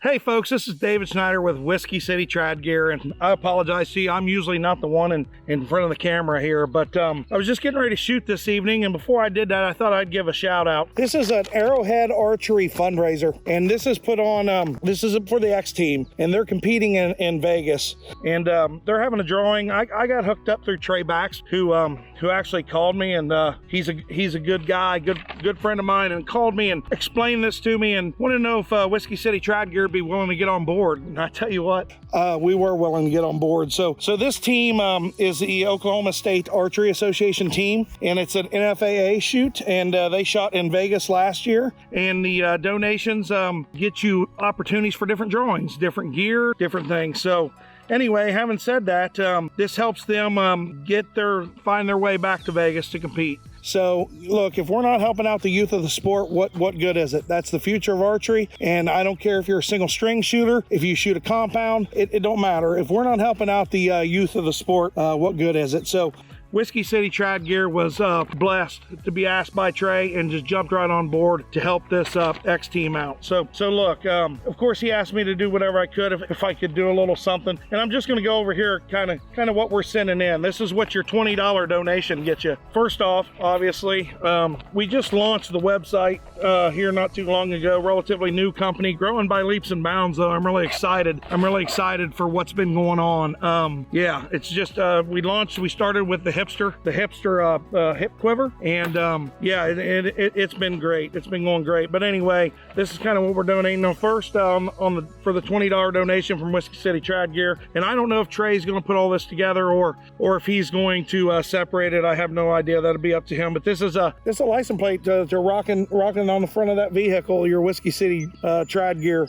Hey folks, this is David Snyder with Whiskey City Trad Gear, and I apologize to you, I'm usually not the one in front of the camera here, but I was just getting ready to shoot this evening, and before I did that, I thought I'd give a shout out. This is an Arrowhead Archery fundraiser, and this is put on, this is for the X team, and they're competing in Vegas, and they're having a drawing. I got hooked up through Trey Bax, who actually called me, and he's a good guy, good friend of mine, and called me and explained this to me, and wanted to know if Whiskey City Trad Gear be willing to get on board. And I tell you what, we were willing to get on board. So this team is the Oklahoma State Archery Association team, and it's an NFAA shoot, and they shot in Vegas last year, and the donations get you opportunities for different drawings, different gear, different things. So anyway, having said that, this helps them find their way back to Vegas to compete. So look, if we're not helping out the youth of the sport, what good is it? That's the future of archery, and I don't care if you're a single string shooter, if you shoot a compound, it don't matter. If we're not helping out the youth of the sport, what good is it? So Whiskey City Trad Gear was blessed to be asked by Trey and just jumped right on board to help this X team out. So look, of course he asked me to do whatever I could if I could do a little something. And I'm just gonna go over here kind of what we're sending in. This is what your $20 donation gets you. First off, obviously, we just launched the website here not too long ago, relatively new company, growing by leaps and bounds though. I'm really excited. I'm really excited for what's been going on. Yeah, it's just, we started with the hipster hip quiver, and yeah, it's been great. It's been going great. But anyway, this is kind of what we're donating on first for the $20 donation from Whiskey City Trad Gear. And I don't know if Trey's going to put all this together or if he's going to separate it. I have no idea. That'll be up to him. But this is a license plate to rocking on the front of that vehicle, your Whiskey City Trad Gear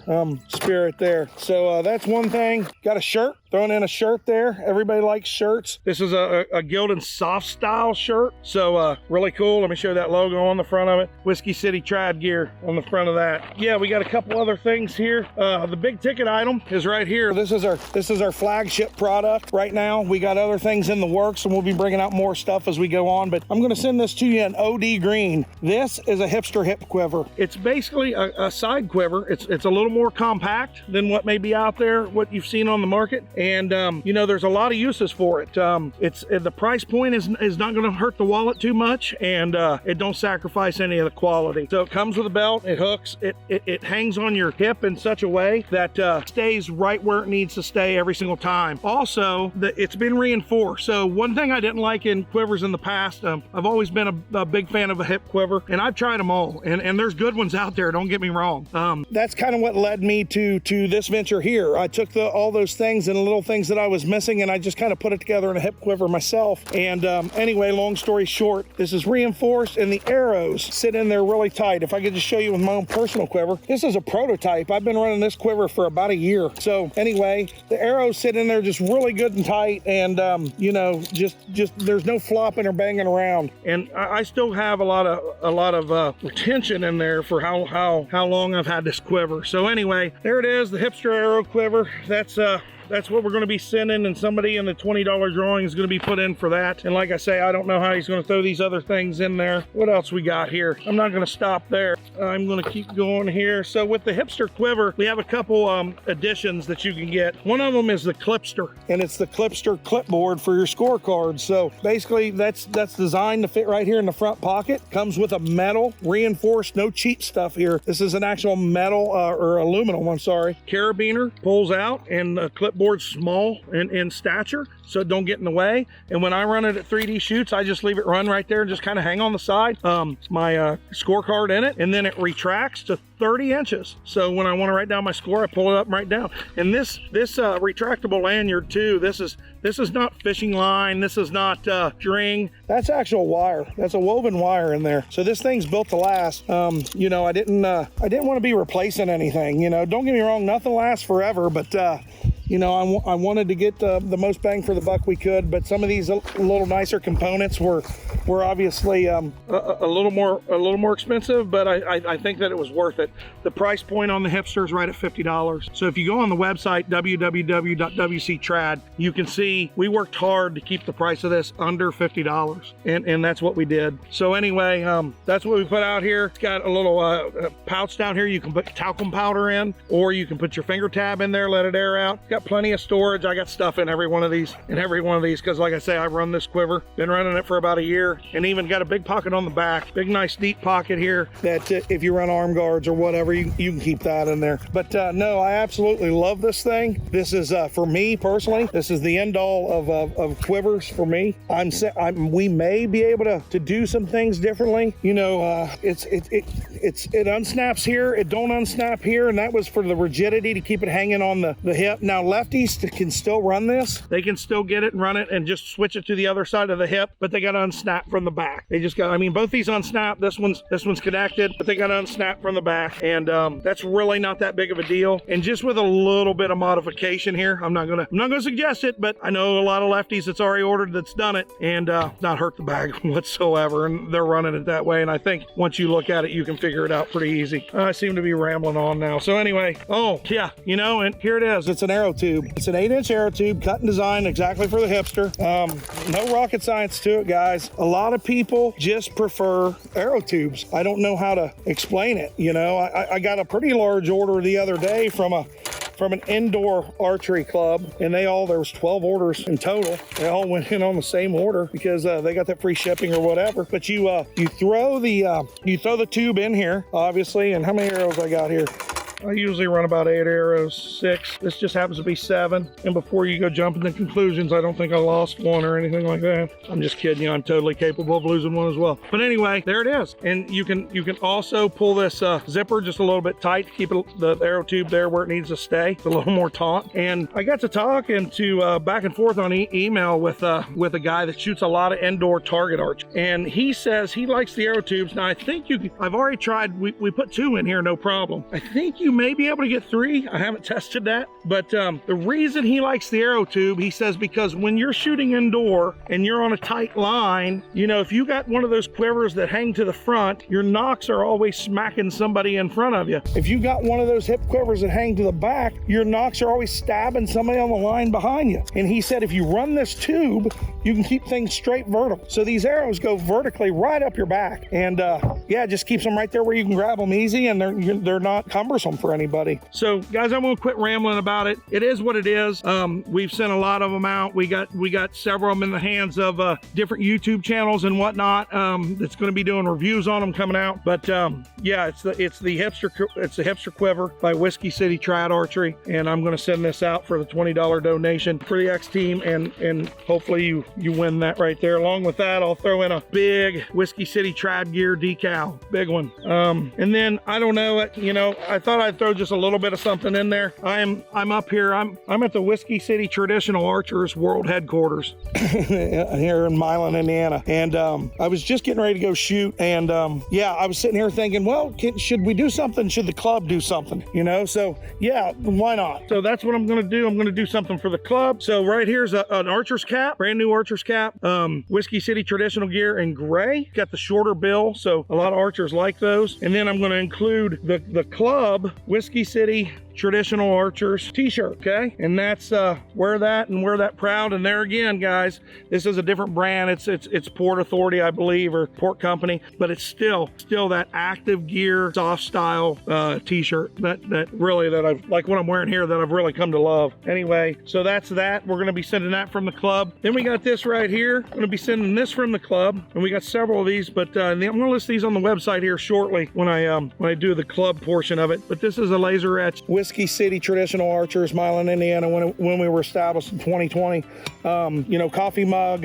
spirit there. So that's one thing. Got a shirt. Throwing in a shirt there. Everybody likes shirts. This is a Gildan soft style shirt. So really cool. Let me show you that logo on the front of it. Whiskey City Trad Gear on the front of that. Yeah, we got a couple other things here. The big ticket item is right here. This is our flagship product right now. We got other things in the works, and we'll be bringing out more stuff as we go on. But I'm going to send this to you in OD green. This is a hipster hip quiver. It's basically a side quiver. It's a little more compact than what may be out there, what you've seen on the market. And you know, there's a lot of uses for it. The price point is not going to hurt the wallet too much, and it don't sacrifice any of the quality. So it comes with a belt, it hooks, it hangs on your hip in such a way that stays right where it needs to stay every single time. Also, it's been reinforced. So one thing I didn't like in quivers in the past, I've always been a big fan of a hip quiver, and I've tried them all, and there's good ones out there, don't get me wrong. That's kind of what led me to this venture here. I took all those things and little things that I was missing, and I just kind of put it together in a hip quiver myself. And anyway, long story short, this is reinforced, and the arrows sit in there really tight. If I could just show you with my own personal quiver, this is a prototype. I've been running this quiver for about a year. So anyway, the arrows sit in there just really good and tight, and you know, just there's no flopping or banging around. And I still have a lot of retention in there for how long I've had this quiver. So anyway, there it is, the hipster arrow quiver. That's what we're going to be sending, and somebody in the $20 drawing is going to be put in for that. And like I say, I don't know how he's going to throw these other things in there. What else we got here? I'm not going to stop there. I'm going to keep going here. So with the hipster quiver, we have a couple additions that you can get. One of them is the Clipster, and it's the Clipster clipboard for your scorecards. So basically, that's designed to fit right here in the front pocket. Comes with a metal reinforced, no cheap stuff here. This is an actual metal or aluminum, I'm sorry. Carabiner pulls out, and the clipboard's small in stature, so it don't get in the way. And when I run it at 3D shoots, I just leave it run right there and just kind of hang on the side. It's my scorecard in it, and then it retracts to 30 inches. So when I want to write down my score, I pull it up and write down. And this retractable lanyard too, this is not fishing line, this is not string. That's actual wire. That's a woven wire in there. So this thing's built to last. You know, I didn't want to be replacing anything. You know, don't get me wrong, nothing lasts forever, but you know, I wanted to get the most bang for the buck we could, but some of these little nicer components were obviously a little more expensive, but I think that it was worth it. The price point on the hipster is right at $50. So if you go on the website www.wctrad, you can see we worked hard to keep the price of this under $50, and that's what we did. So anyway, that's what we put out here. It's got a little pouch down here you can put talcum powder in, or you can put your finger tab in there, let it air out. Got plenty of storage. I got stuff in every one of these, because like I say, I run this quiver, been running it for about a year, and even got a big pocket on the back, big nice deep pocket here that if you run arm guards or whatever, you can keep that in there. But no, I absolutely love this thing. This is for me personally, this is the end all of quivers for me. We may be able to do some things differently. You know, it unsnaps here, it don't unsnap here, and that was for the rigidity to keep it hanging on the hip. Now lefties can still run this. They can still get it and run it and just switch it to the other side of the hip, but they got to unsnap from the back. They just got, I mean, both these unsnap. This one's connected, but they got to unsnap from the back, and that's really not that big of a deal. And just with a little bit of modification here, I'm not gonna suggest it, but I know a lot of lefties that's already ordered that's done it and not hurt the bag whatsoever, and they're running it that way. And I think once you look at it, you can figure it out pretty easy. I seem to be rambling on now. So anyway, oh yeah, you know, and here it is. It's an arrow tube. It's an 8-inch arrow tube, cut and designed exactly for the hipster. No rocket science to it, guys. A lot of people just prefer arrow tubes. I don't know how to explain it. You know, I got a pretty large order the other day from an indoor archery club, and there was 12 orders in total. They all went in on the same order because they got that free shipping or whatever. But you throw the tube in here, obviously. And how many arrows I got here? I usually run about 8 arrows, 6. This just happens to be 7. And before you go jumping to conclusions, I don't think I lost one or anything like that. I'm just kidding you. I'm totally capable of losing one as well. But anyway, there it is. And you can also pull this zipper just a little bit tight to keep the arrow tube there where it needs to stay. It's a little more taut. And I got to talking to back and forth on email with a guy that shoots a lot of indoor target archery. And he says he likes the arrow tubes. Now I think I've already tried. We put 2 in here, no problem. I think you may be able to get 3. I haven't tested that, but the reason he likes the arrow tube, he says, because when you're shooting indoor and you're on a tight line, you know, if you got one of those quivers that hang to the front, your nocks are always smacking somebody in front of you. If you got one of those hip quivers that hang to the back, your nocks are always stabbing somebody on the line behind you. And he said if you run this tube, you can keep things straight vertical. So these arrows go vertically right up your back, and yeah, it just keeps them right there where you can grab them easy, and they're not cumbersome for anybody. So guys, I'm gonna quit rambling about it. It is what it is. We've sent a lot of them out. We got several of them in the hands of different YouTube channels and whatnot that's going to be doing reviews on them coming out. But yeah, it's the hipster quiver by Whiskey City Trad Archery, and I'm going to send this out for the $20 donation for the X team, and hopefully you win that right there. Along with that, I'll throw in a big Whiskey City Trad Gear decal, big one. And then I don't know, you know, I thought I'd throw just a little bit of something in there. I'm up here. I'm at the Whiskey City Traditional Archers World Headquarters here in Milan, Indiana, and I was just getting ready to go shoot, and yeah, I was sitting here thinking, well, should we do something? Should the club do something? You know, so yeah, why not? So that's what I'm going to do. I'm going to do something for the club. So right here's an archer's cap, brand new archer's cap, Whiskey City Traditional Gear in gray. Got the shorter bill, so a lot of archers like those. And then I'm going to include the club Whiskey City Traditional Archers t-shirt, okay? And that's wear that proud. And there again, guys, this is a different brand. It's Port Authority, I believe, or Port Company, but it's still that active gear soft style t-shirt that really, that I've like what I'm wearing here, that I've really come to love. Anyway, so that's that. We're going to be sending that from the club. Then we got this right here. I'm going to be sending this from the club, and we got several of these, but I'm going to list these on the website here shortly when I do the club portion of it. But this is a laser etched Whiskey City Traditional Archers, Milan, Indiana, when we were established in 2020. You know, coffee mug,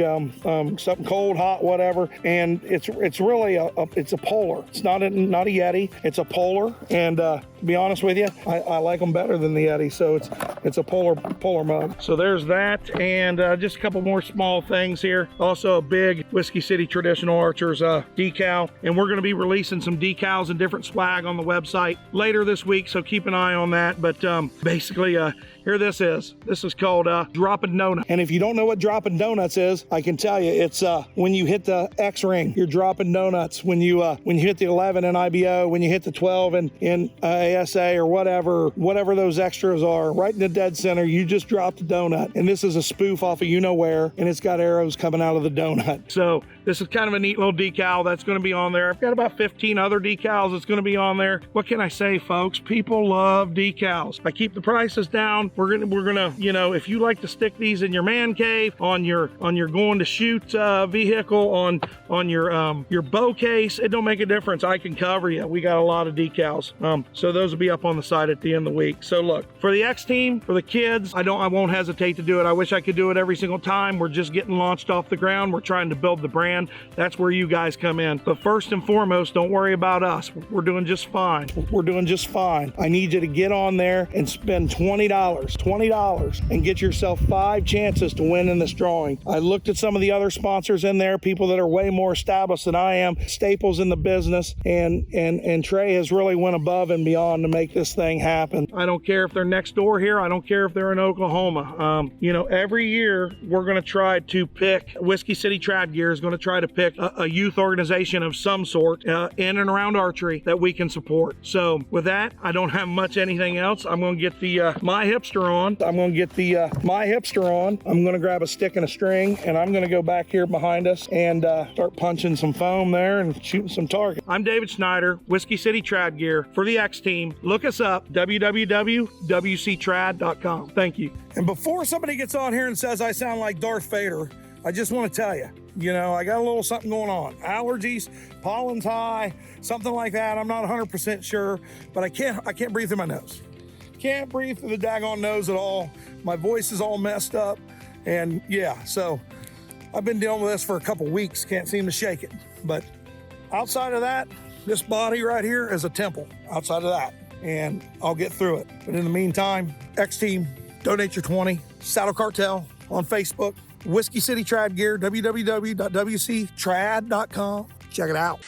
something cold, hot, whatever. And it's really it's a polar. It's not a Yeti. It's a polar. And to be honest with you, I like them better than the Yeti. So it's a polar mug. So there's that, and just a couple more small things here. Also a big Whiskey City Traditional Archers decal, and we're going to be releasing some decals and different swag on the website later this week. So keep an eye on that. But basically, Here this is. This is called Dropping Donut. And if you don't know what Dropping Donuts is, I can tell you it's when you hit the X ring, you're dropping donuts. When you hit the 11 in IBO, when you hit the 12 in ASA or whatever those extras are, right in the dead center, you just dropped a donut. And this is a spoof off of you know where, and it's got arrows coming out of the donut. So this is kind of a neat little decal that's going to be on there. I've got about 15 other decals that's going to be on there. What can I say, folks? People love decals. I keep the prices down. We're gonna, you know, if you like to stick these in your man cave, on your going to shoot vehicle, on your bow case, it don't make a difference. I can cover you. We got a lot of decals. So those will be up on the site at the end of the week. So look, for the X team, for the kids, I won't hesitate to do it. I wish I could do it every single time. We're just getting launched off the ground. We're trying to build the brand. That's where you guys come in. But first and foremost, don't worry about us. We're doing just fine. We're doing just fine. I need you to get on there and spend $20 and get yourself 5 chances to win in this drawing. I looked at some of the other sponsors in there, people that are way more established than I am, staples in the business, and Trey has really went above and beyond to make this thing happen. I don't care if they're next door here. I don't care if they're in Oklahoma. You know, every year we're going to try to pick, Whiskey City Trad Gear is going to try to pick a youth organization of some sort in and around archery that we can support. So with that, I don't have much anything else. I'm going to get the My Hipster on. I'm going to grab a stick and a string, and I'm going to go back here behind us and start punching some foam there and shooting some targets. I'm David Schneider, Whiskey City Trad Gear for the X team. Look us up, www.wctrad.com. Thank you. And before somebody gets on here and says I sound like Darth Vader, I just want to tell you, you know, I got a little something going on. Allergies, pollen's high, something like that. I'm not 100% sure, but I can't breathe through my nose. Can't breathe through the daggone nose at all. My voice is all messed up. And yeah, so I've been dealing with this for a couple weeks. Can't seem to shake it. But outside of that, this body right here is a temple outside of that. And I'll get through it. But in the meantime, X Team, donate your 20. Saddle Cartel on Facebook. Whiskey City Trad Gear, www.wctrad.com. Check it out.